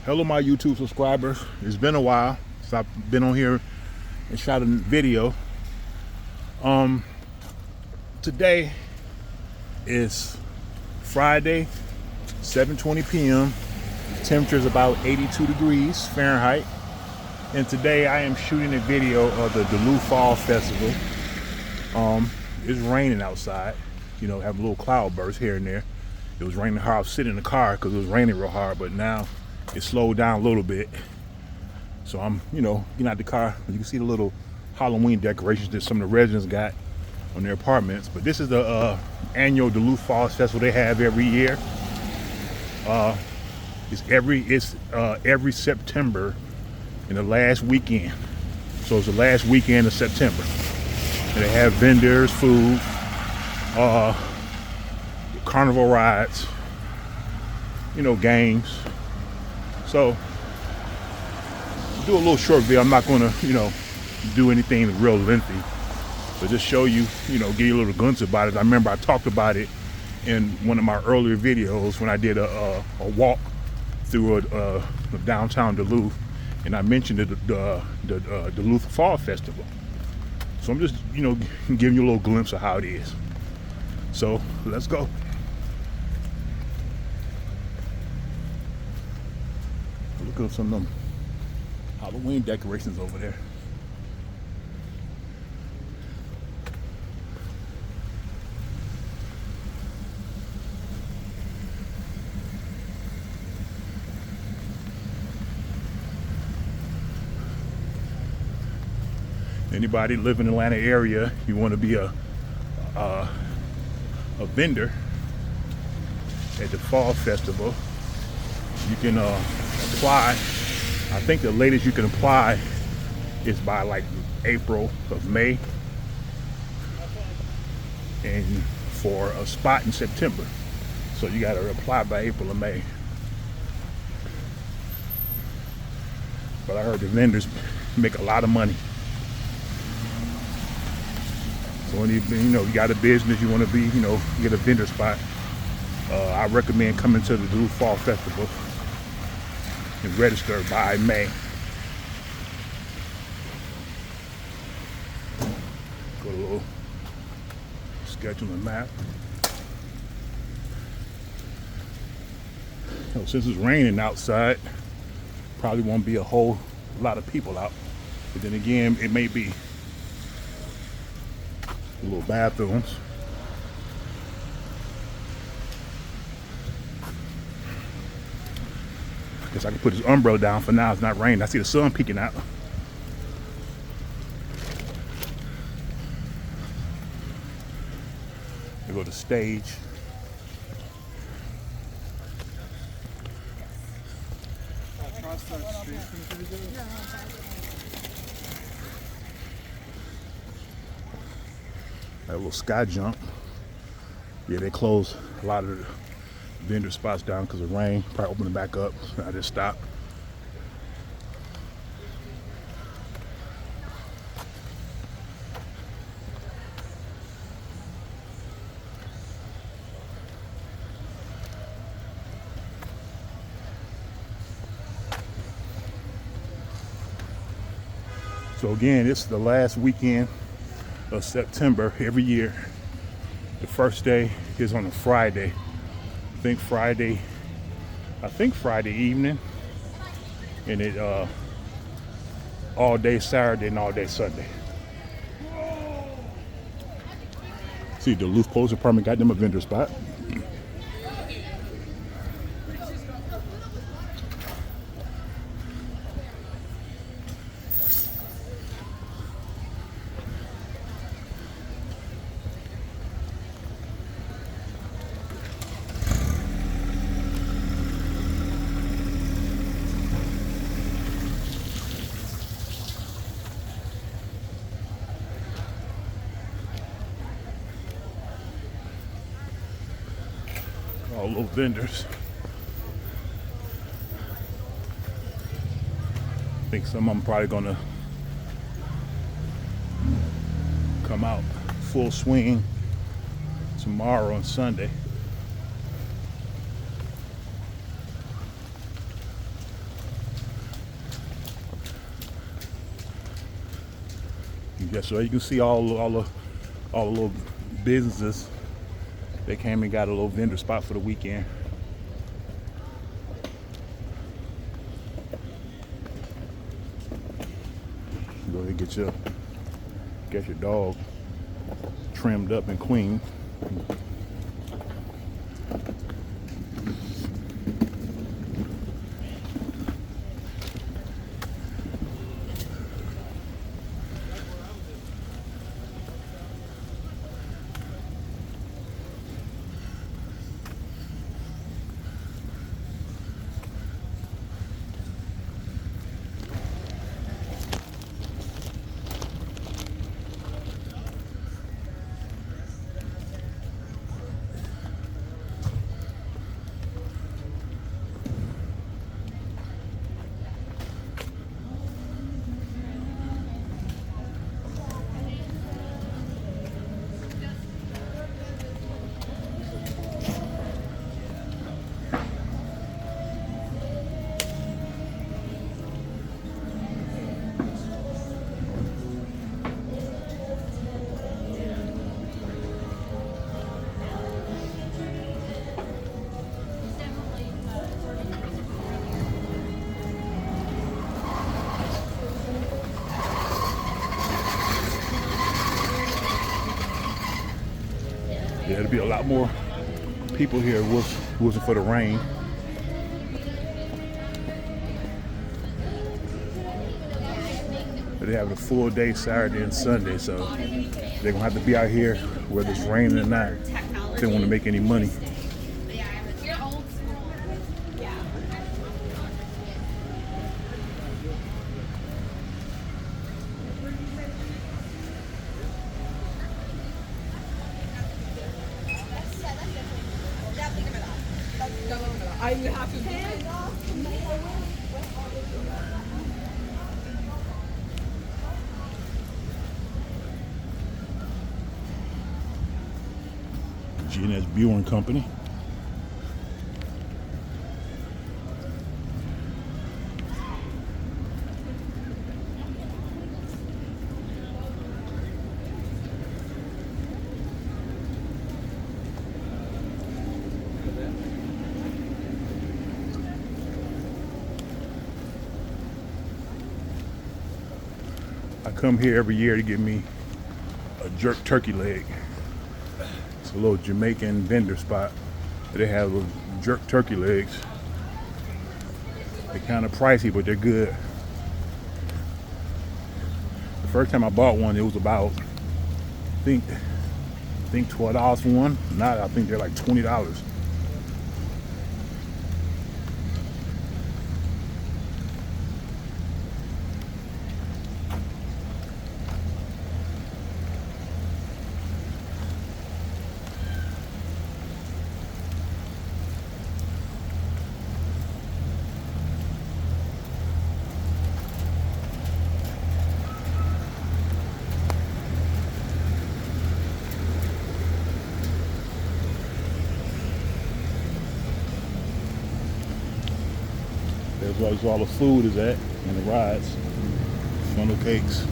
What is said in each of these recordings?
Hello my YouTube subscribers. It's been a while since I've been on here and shot a video. Today is Friday, 7:20 p.m. The temperature is about 82 degrees Fahrenheit. And today I am shooting a video of the Duluth Fall Festival. It's raining outside. You know, have a little cloud burst here and there. It was raining hard. I was sitting in the car because it was raining real hard, but now it slowed down a little bit. So I'm, getting out the car. You can see the little Halloween decorations that some of the residents got on their apartments. But this is the annual Duluth Fall Festival they have every year. It's every September in the last weekend. So it's the last weekend of September. And they have vendors, food, carnival rides, games. So do a little short video. I'm not going to, do anything real lengthy, but just show you, give you a little glimpse about it. I remember I talked about it in one of my earlier videos when I did a walk through a downtown Duluth, and I mentioned the Duluth Fall Festival. So I'm just, giving you a little glimpse of how it is. So let's go. Look at some of them Halloween decorations over there. Anybody live in the Atlanta area, you want to be a vendor at the Fall Festival, you can apply. I think the latest you can apply is by like April of May, and for a spot in September. So you got to apply by April or May. But I heard the vendors make a lot of money. So when you got a business, you want to be, get a vendor spot, I recommend coming to the Duluth Fall Festival and register by May. Go to a little sketch on the map. Since it's raining outside, probably won't be a whole lot of people out. But then again, it may be little bathrooms. Guess I can put this umbrella down for now. It's not raining. I see the sun peeking out. We go to the stage. A little sky jump. Yeah, they closed a lot of the vendor spots down because of rain. Probably open it back up. I just stopped. So again, it's the last weekend of September every year. The first day is on a Friday. I think Friday evening, and it all day Saturday and all day Sunday. See, the Duluth Police Department got them a vendor spot. All little vendors. I think some of them probably gonna come out full swing tomorrow and Sunday. Yeah, so you can see all the little businesses. They came and got a little vendor spot for the weekend. Go ahead and get your dog trimmed up and clean. Yeah, there'll be a lot more people here if it wasn't for the rain. They're having a full day Saturday and Sunday, so they're gonna have to be out here whether it's raining or not if they want to make any money. G&S Brewing Company. I come here every year to get me a jerk turkey leg. It's a little Jamaican vendor spot. They have little jerk turkey legs. They're kind of pricey, but they're good. The first time I bought one, it was about, I think $12 for one. Now I think they're like $20. There's where all the food is at and the rides. Funnel cakes.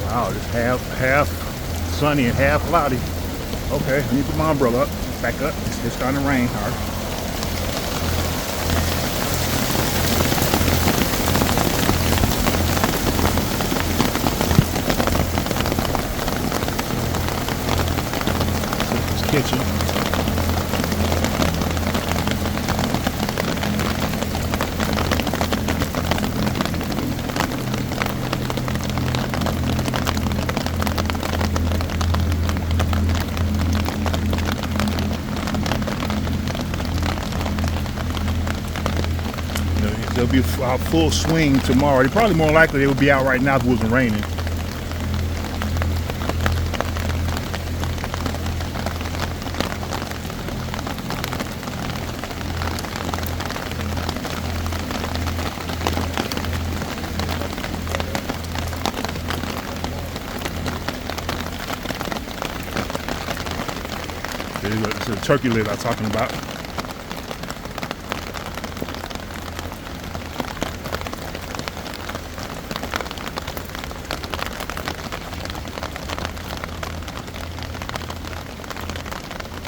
Wow, just half sunny and half cloudy. Okay, I need to put my umbrella up. Back up. It's starting to rain hard. This kitchen. They'll be full swing tomorrow. They probably more likely they would be out right now if it wasn't raining. It's a turkey leg I'm talking about.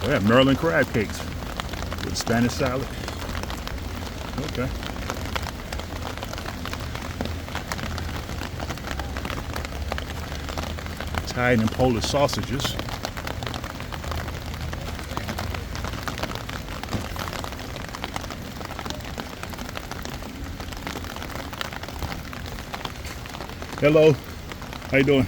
Oh, yeah, Maryland crab cakes with Spanish salad. Okay. Italian and Polish sausages. Hello, how you doing?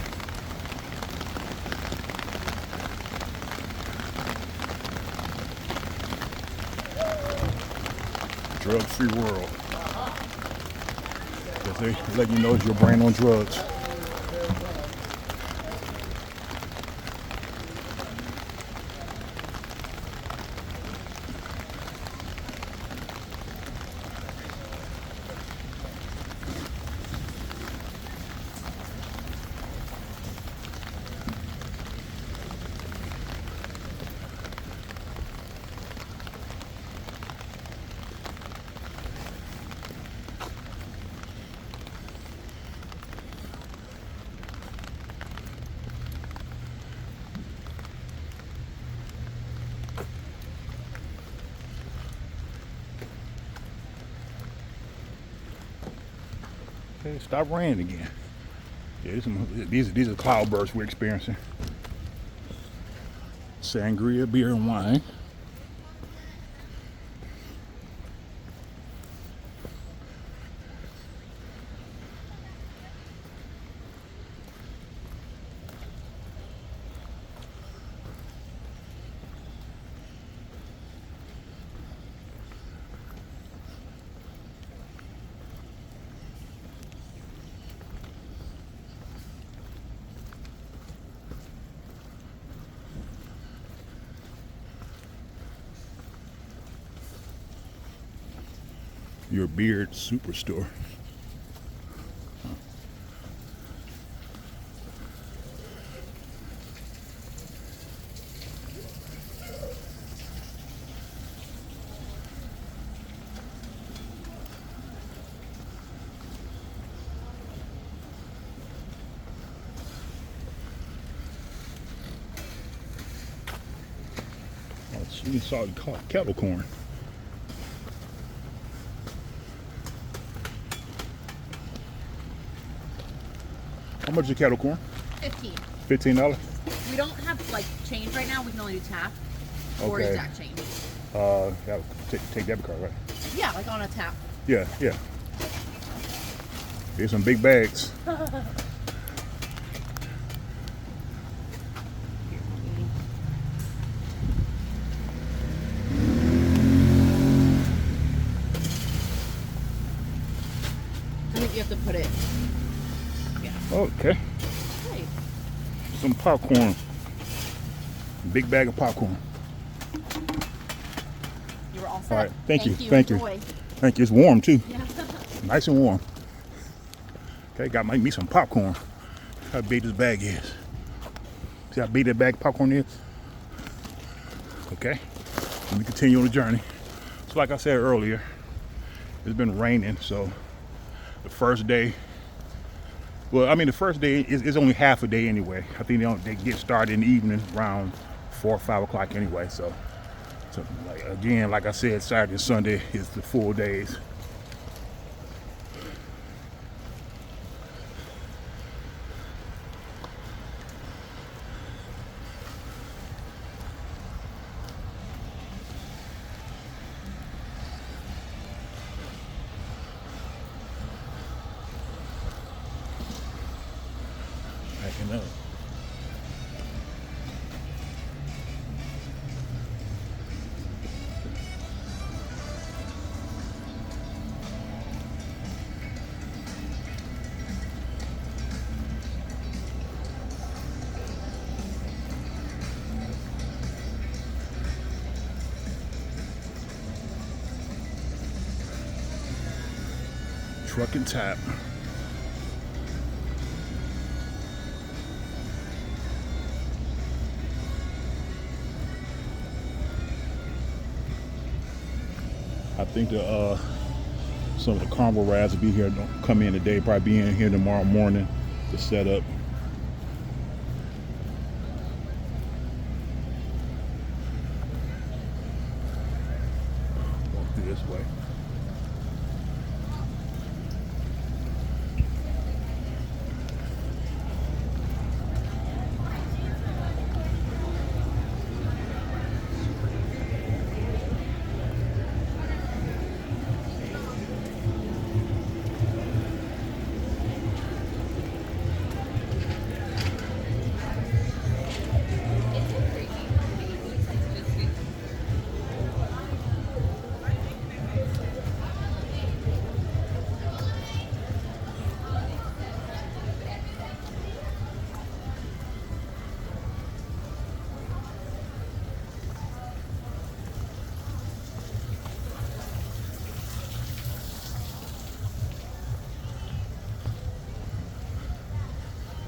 Drug-free world. They let you know it's your brain on drugs. Okay, stop raining again. Yeah, these are cloud bursts we're experiencing. Sangria, beer, and wine. Your beard superstore. Oh, sweet and salty kettle corn. How much is kettle corn? 15. $15? We don't have like change right now. We can only do tap or Okay. exact change. Take debit card, right? Yeah, like on a tap. Yeah. Here's some big bags. I think you have to put it. Yeah. Okay. Hey. Some popcorn. Big bag of popcorn. You were all set. All right. Thank you. Enjoy. Thank you. It's warm too. Yeah. Nice and warm. Okay, got me some popcorn. How big this bag is. See how big that bag of popcorn is? Okay. Let me continue on the journey. So like I said earlier, it's been raining, so the first day, the first day is only half a day anyway. I think they get started in the evening around 4 or 5 o'clock anyway. So like I said, Saturday and Sunday is the full days. Backing up. Truck and tap. I think some of the carnival rides will be here. Don't come in today. Probably be in here tomorrow morning to set up. Walk through this way.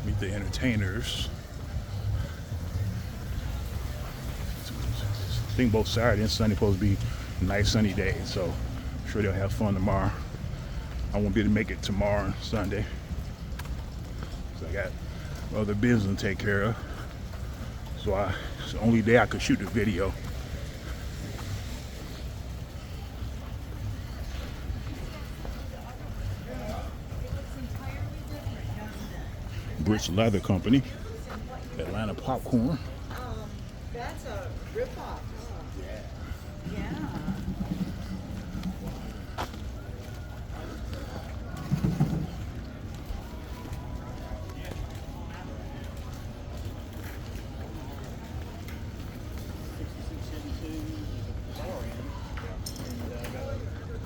Meet the entertainers. I think both Saturday and Sunday supposed to be nice sunny days, so I'm sure they'll have fun tomorrow. I won't be able to make it tomorrow and Sunday, so I got other business to take care of. So it's the only day I could shoot the video. Brits Leather Company, Atlanta popcorn. That's a ripoff. Huh? Yeah.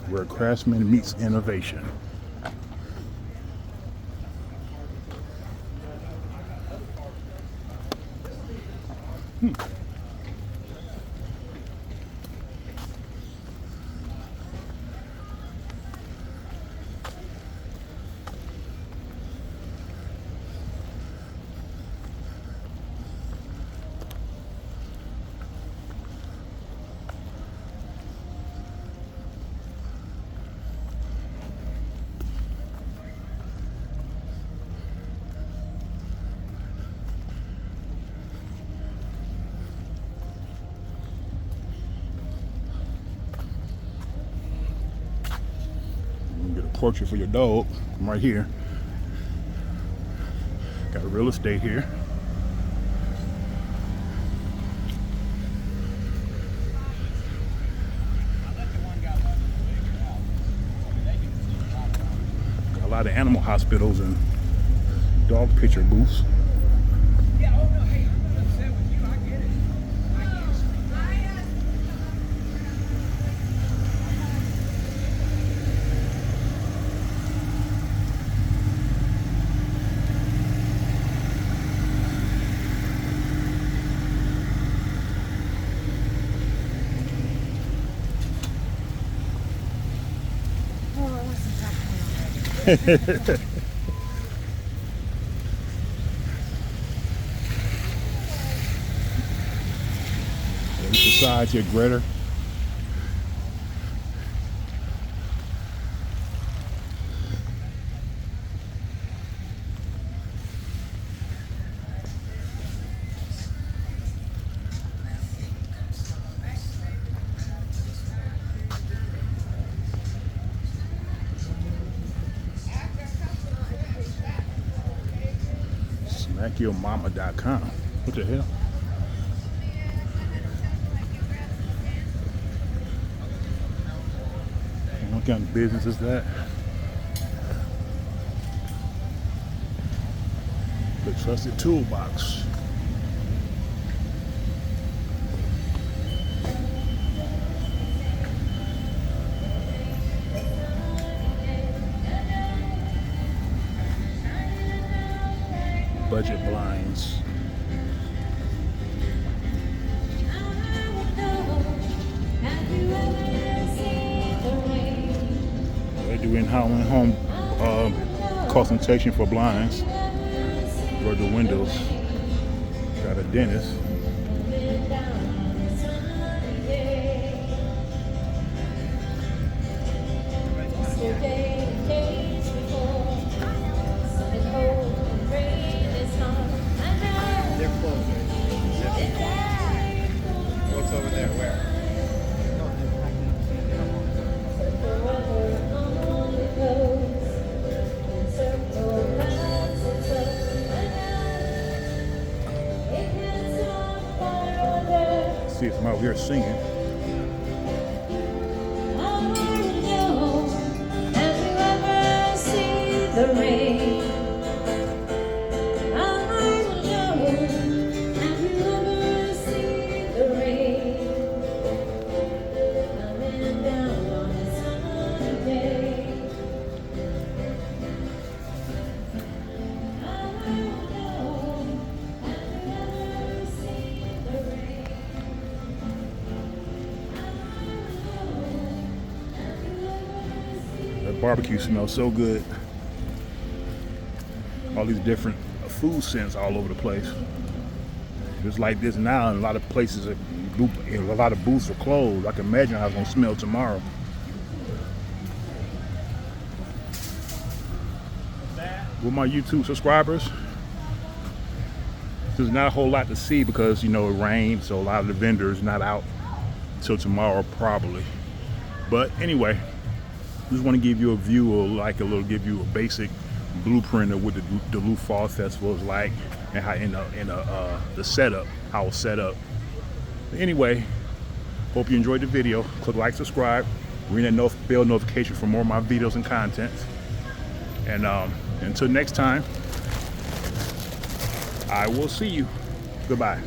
Where craftsman meets innovation. Portrait for your dog. I'm right here. Got real estate here. Got a lot of animal hospitals and dog picture booths. Society of Greater. SmackYourMama.com. What the hell? What kind of business is that? The Trusted Toolbox. Budget blinds. They do in-home consultation for blinds, for the windows. Got a dentist. it's over there. Where? See if I'm out here singing. Have you ever seen the rain? Have you ever seen the rain coming down on a sunny day? Have you ever seen the rain? That barbecue smells so good. All these different food scents all over the place. It's like this now, and a lot of places, a lot of booths are closed. I can imagine how it's gonna smell tomorrow. With my YouTube subscribers, there's not a whole lot to see because it rained, so a lot of the vendors not out till tomorrow probably. But anyway, just want to give you a view, or give you a basic blueprint of what the Duluth Fall Festival is like, and how the setup, how it's set up. Anyway, hope you enjoyed the video. Click like, subscribe, ring that bell notification for more of my videos and content. And until next time, I will see you. Goodbye.